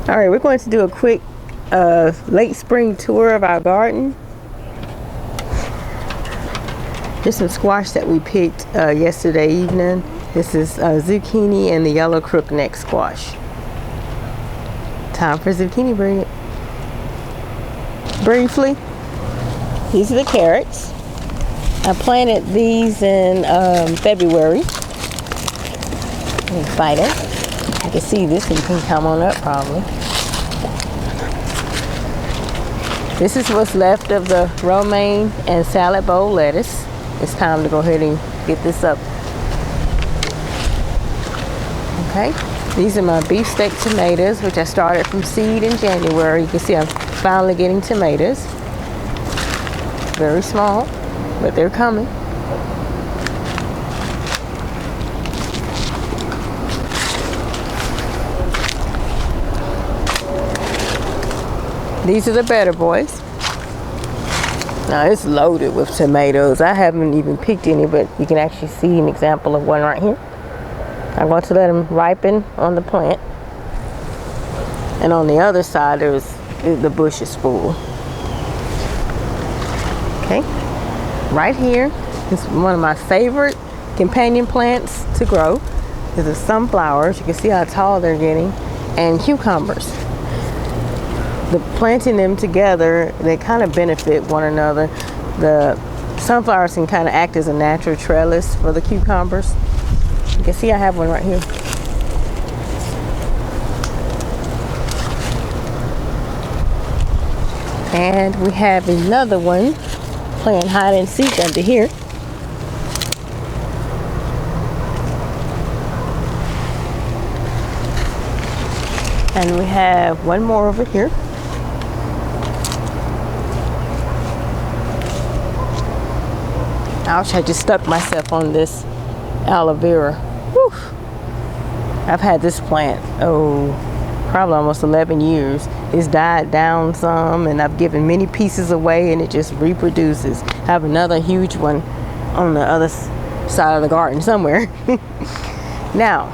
All right, we're going to do a quick late spring tour of our garden. Here's some squash that we picked yesterday evening. This is zucchini and the yellow crookneck squash. Time for zucchini bread. Briefly, these are the carrots. I planted these in February. Let me fight it. You can see this one can come on up probably. This is what's left of the romaine and salad bowl lettuce. It's time to go ahead and get this up. Okay, these are my beefsteak tomatoes, which I started from seed in January. You can see I'm finally getting tomatoes. Very small, but they're coming. These are the better boys. Now it's loaded with tomatoes. I haven't even picked any, but you can actually see an example of one right here. I'm going to let them ripen on the plant. And on the other side, the bush is full. Okay, right here is one of my favorite companion plants to grow. Is the sunflowers. You can see how tall they're getting, and cucumbers. Planting them together, they kind of benefit one another. The sunflowers can kind of act as a natural trellis for the cucumbers. You can see I have one right here. And we have another one playing hide and seek under here. And we have one more over here. Ouch, I just stuck myself on this aloe vera. Whew. I've had this plant, probably almost 11 years. It's died down some, and I've given many pieces away, and it just reproduces. I have another huge one on the other side of the garden somewhere. Now,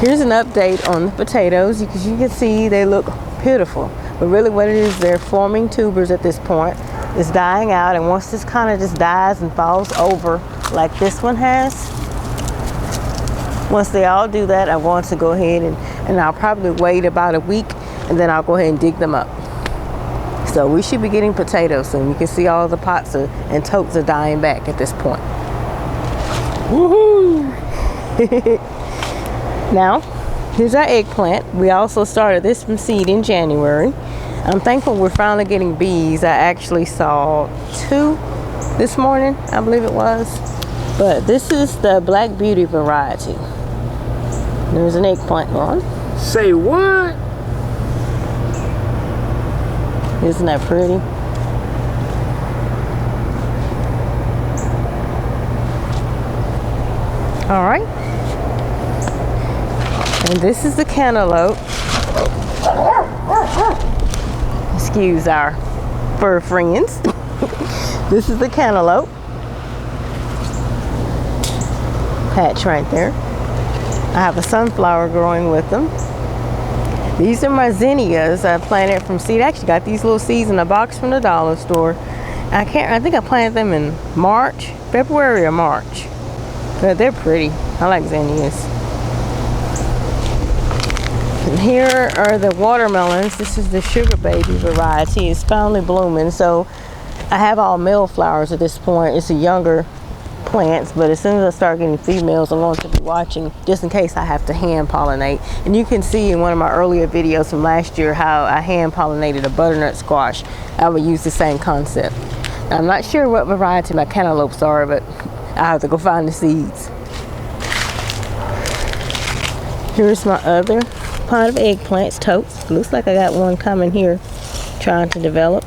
here's an update on the potatoes. Because you can see they look pitiful, but really what it is, they're forming tubers at this point. It's dying out, and once this kind of just dies and falls over like this one has, once they all do that, I'm going to go ahead and I'll probably wait about a week, and then I'll go ahead and dig them up. So we should be getting potatoes soon. You can see all the pots and totes are dying back at this point. Woohoo! Now, here's our eggplant. We also started this from seed in January. I'm thankful we're finally getting bees. I actually saw 2 this morning, I believe it was. But this is the Black Beauty variety. There's an eggplant going. Say what? Isn't that pretty? All right. And this is the cantaloupe. Excuse our fur friends. This is the cantaloupe patch right there. I have a sunflower growing with them. These are my zinnias I planted from seed. I actually got these little seeds in a box from the dollar store. I think I planted them in February or March. But they're pretty. I like zinnias. And here are the watermelons. This is the sugar baby variety. It's finally blooming. So I have all male flowers at this point. It's a younger plants, but as soon as I start getting females, I'm going to be watching just in case I have to hand pollinate. And you can see in one of my earlier videos from last year how I hand pollinated a butternut squash. I would use the same concept. Now, I'm not sure what variety my cantaloupes are, but I have to go find the seeds. Here's my other pot of eggplants, totes. Looks like I got one coming here trying to develop.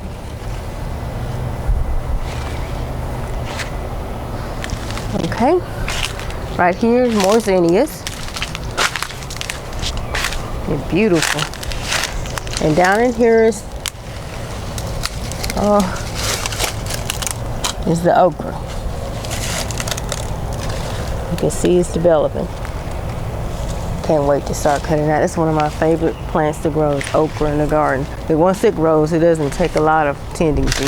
Okay, right here is more zinnias. They're beautiful. And down in here is the okra. You can see it's developing. can't wait to start cutting that. It's one of my favorite plants to grow, is okra in the garden. But once it grows, it doesn't take a lot of tending to.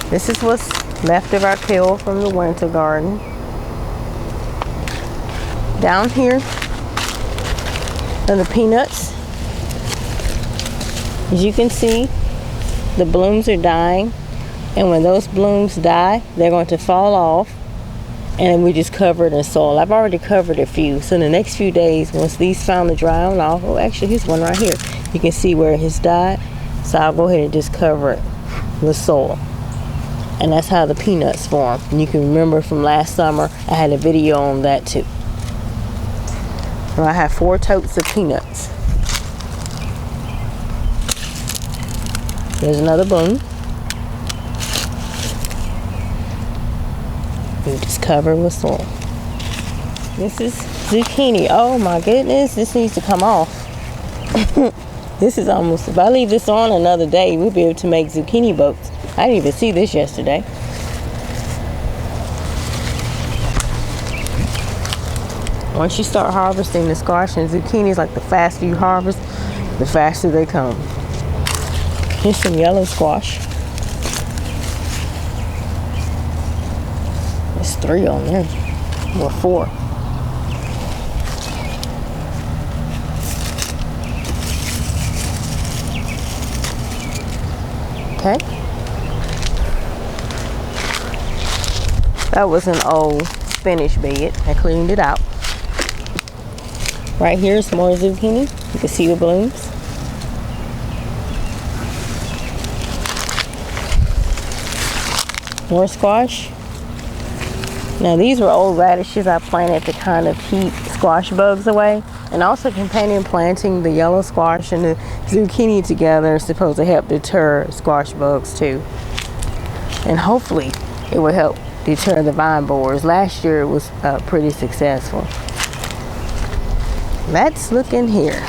This is what's left of our kale from the winter garden. Down here are the peanuts. As you can see, the blooms are dying. And when those blooms die, they're going to fall off. And we just cover it in soil. I've already covered a few. So in the next few days, once these finally dry on off, oh, actually, here's one right here. You can see where it has died. So I'll go ahead and just cover it with soil. And that's how the peanuts form. And you can remember from last summer, I had a video on that too. And I have 4 totes of peanuts. There's another bloom. You just cover with soil. This is zucchini. Oh my goodness, this needs to come off. This is almost, if I leave this on another day, we'll be able to make zucchini boats. I didn't even see this yesterday. Once you start harvesting the squash and zucchinis, like the faster you harvest, the faster they come. Here's some yellow squash. There's 3 on there, or 4. Okay. That was an old spinach bed. I cleaned it out. Right here is more zucchini. You can see the blooms. More squash. Now these were old radishes I planted to kind of keep squash bugs away. And also companion planting the yellow squash and the zucchini together is supposed to help deter squash bugs too. And hopefully it will help deter the vine borers. Last year it was pretty successful. Let's look in here.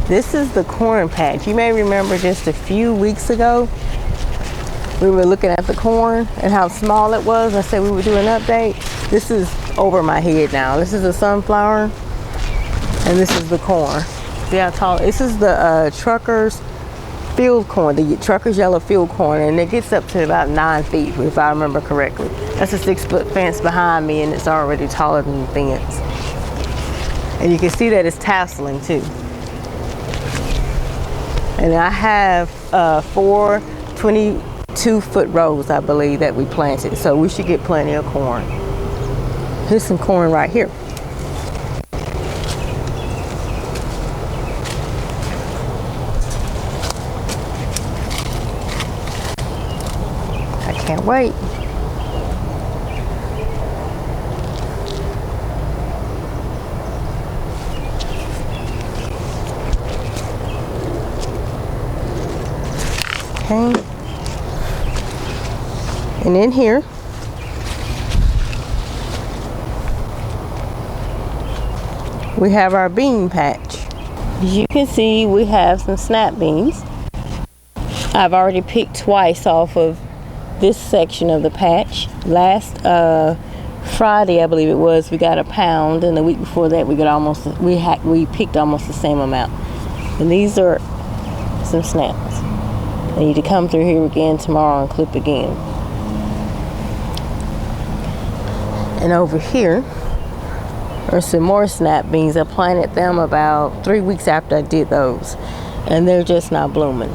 This is the corn patch. You may remember just a few weeks ago we were looking at the corn and how small it was. I said we would do an update. This is over my head now. This is the sunflower and this is the corn. See how tall? This is the truckers field corn, the truckers yellow field corn, and it gets up to about 9 feet if I remember correctly. That's a 6-foot fence behind me and it's already taller than the fence. And you can see that it's tasseling too. And I have 4 22-foot rows, I believe, that we planted. So we should get plenty of corn. Here's some corn right here. I can't wait. Okay. And in here, we have our bean patch. As you can see, we have some snap beans. I've already picked twice off of this section of the patch. Last Friday, I believe it was, we got a pound, and the week before that we got we picked almost the same amount. And these are some snaps. I need to come through here again tomorrow and clip again. And over here are some more snap beans. I planted them about 3 weeks after I did those, and they're just not blooming.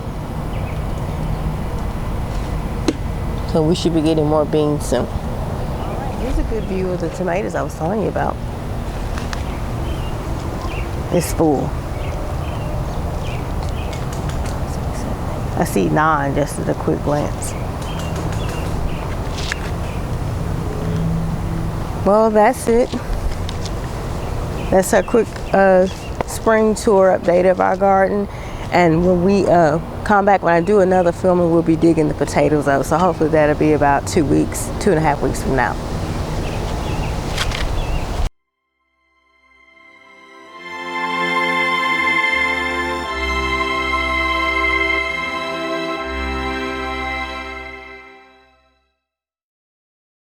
So we should be getting more beans soon. All right, here's a good view of the tomatoes I was telling you about. It's full. I see 9 just at a quick glance. Well, that's it. That's a quick spring tour update of our garden. And when we come back, when I do another filming, we'll be digging the potatoes out. So hopefully that'll be about 2 weeks, 2.5 weeks from now.